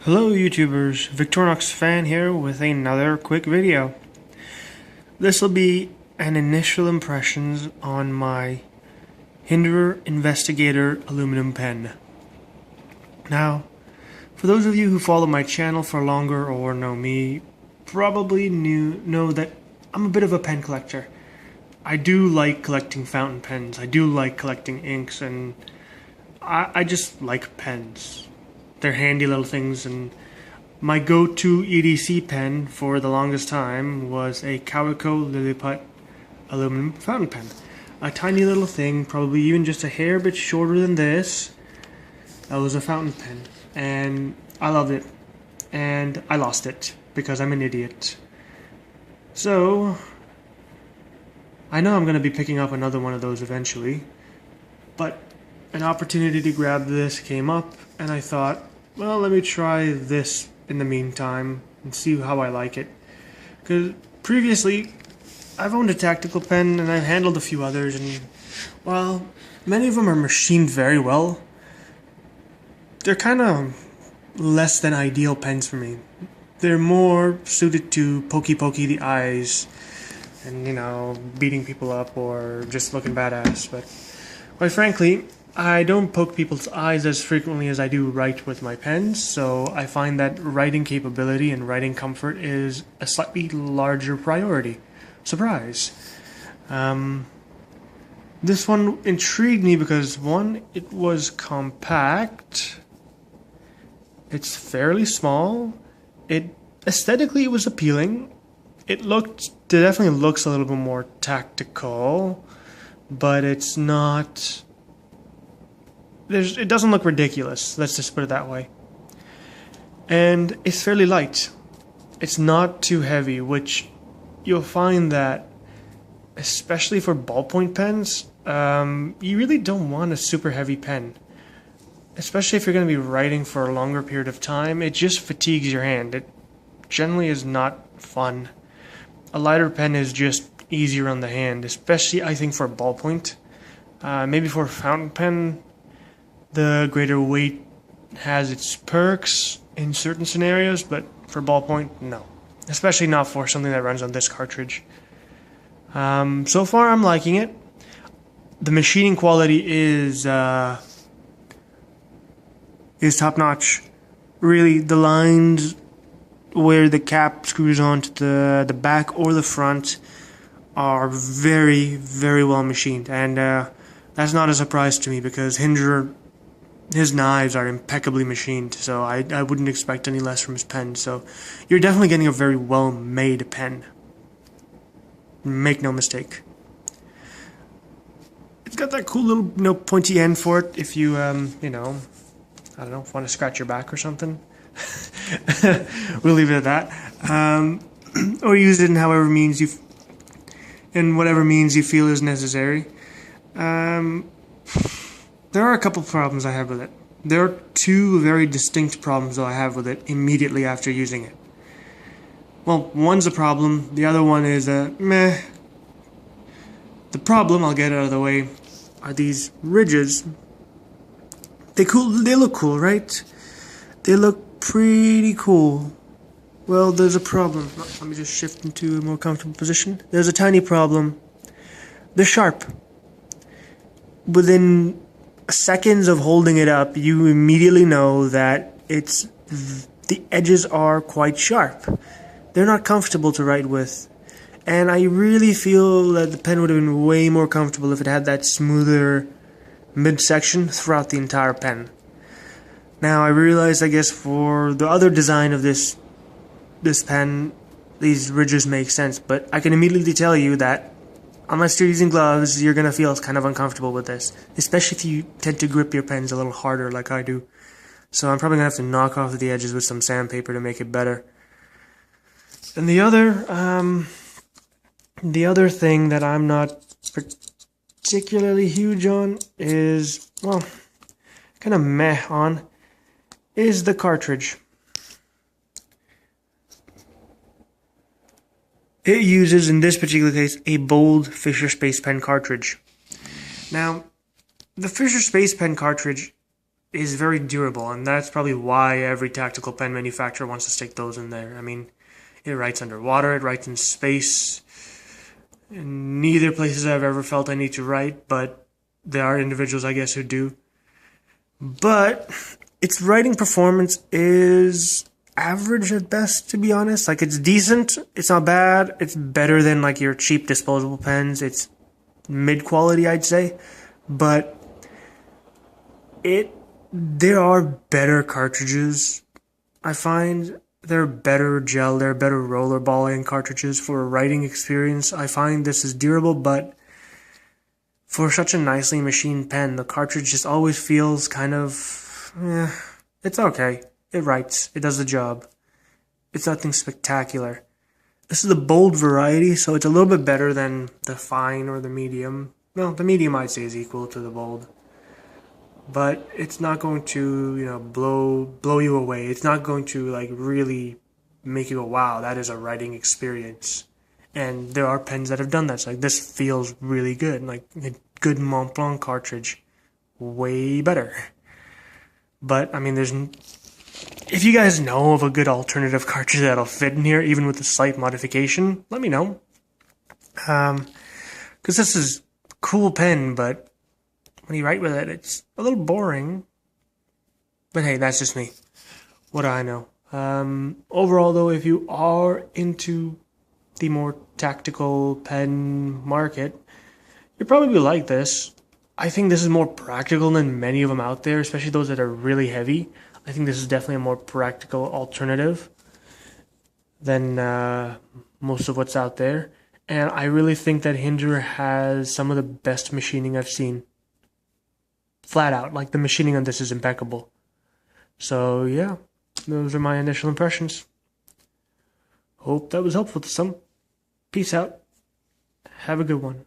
Hello YouTubers, Victorinox fan here with another quick video. This will be an initial impressions on my Hinderer Investigator aluminum pen. Now, for those of you who follow my channel for longer or know me, probably know that I'm a bit of a pen collector. I do like collecting fountain pens, I do like collecting inks, and I just like pens. They're handy little things, and my go-to EDC pen for the longest time was a Kaweco Lilliput aluminum fountain pen. A tiny little thing, probably even just a hair bit shorter than this. That was a fountain pen, and I loved it, and I lost it because I'm an idiot. So I know I'm going to be picking up another one of those eventually, but an opportunity to grab this came up, and I thought, well, let me try this in the meantime and see how I like it. Because previously, I've owned a tactical pen and I've handled a few others, and while many of them are machined very well, they're kind of less than ideal pens for me. They're more suited to pokey the eyes and, you know, beating people up or just looking badass. But quite frankly, I don't poke people's eyes as frequently as I do write with my pens, so I find that writing capability and writing comfort is a slightly larger priority. Surprise. This one intrigued me because, one, it was compact, it's fairly small, aesthetically it was appealing, it definitely looks a little bit more tactical, but it's not... it doesn't look ridiculous, let's just put it that way. And it's fairly light. It's not too heavy, which you'll find that, especially for ballpoint pens, you really don't want a super heavy pen. Especially if you're going to be writing for a longer period of time, it just fatigues your hand. It generally is not fun. A lighter pen is just easier on the hand, especially I think for a ballpoint. Maybe for a fountain pen, the greater weight has its perks in certain scenarios, but for ballpoint, no. Especially not for something that runs on this cartridge. So far, I'm liking it. The machining quality is top-notch. Really, the lines where the cap screws onto the back or the front are very, very well machined. And that's not a surprise to me because Hinderer, his knives are impeccably machined, so I wouldn't expect any less from his pen. So you're definitely getting a very well-made pen. Make no mistake. It's got that cool little, pointy end for it if you, I don't know, want to scratch your back or something. We'll leave it at that. Or use it in whatever means you feel is necessary. There are a couple problems I have with it. There are two very distinct problems that I have with it immediately after using it. Well, one's a problem, the other one is a meh. The problem, I'll get out of the way, are these ridges. They look cool, right? They look pretty cool. Well, there's a problem. Let me just shift into a more comfortable position. There's a tiny problem. They're sharp. Within seconds of holding it up, you immediately know that the edges are quite sharp. They're not comfortable to write with, and I really feel that the pen would have been way more comfortable if it had that smoother midsection throughout the entire pen. Now I realize, I guess, for the other design of this pen, these ridges make sense, but I can immediately tell you that unless you're using gloves, you're going to feel kind of uncomfortable with this, especially if you tend to grip your pens a little harder like I do. So I'm probably going to have to knock off the edges with some sandpaper to make it better. And the other thing that I'm not particularly huge on is, well, kind of meh on, is the cartridge. It uses, in this particular case, a bold Fisher Space Pen cartridge. Now, the Fisher Space Pen cartridge is very durable, and that's probably why every tactical pen manufacturer wants to stick those in there. I mean, it writes underwater, it writes in space. In neither places I've ever felt I need to write, but there are individuals, I guess, who do. But its writing performance is average at best, to be honest. Like, it's decent, it's not bad, it's better than like your cheap disposable pens. It's mid-quality, I'd say, but there are better cartridges. I find there are better gel, there are better rollerballing cartridges for a writing experience. I find this is durable, but for such a nicely machined pen, the cartridge just always feels kind of, it's okay. It writes, it does the job. It's nothing spectacular. This is the bold variety, so it's a little bit better than the fine or the medium. No, the medium I'd say is equal to the bold. But it's not going to, blow you away. It's not going to like really make you go, wow, that is a writing experience. And there are pens that have done that. So like, this feels really good. Like a good Mont Blanc cartridge, way better. But I mean, if you guys know of a good alternative cartridge that'll fit in here, even with a slight modification, let me know. Because this is a cool pen, but when you write with it, it's a little boring. But hey, that's just me. What do I know? Overall, though, if you are into the more tactical pen market, you'll probably like this. I think this is more practical than many of them out there, especially those that are really heavy. I think this is definitely a more practical alternative than most of what's out there. And I really think that Hinderer has some of the best machining I've seen. Flat out, like the machining on this is impeccable. So yeah, those are my initial impressions. Hope that was helpful to some. Peace out. Have a good one.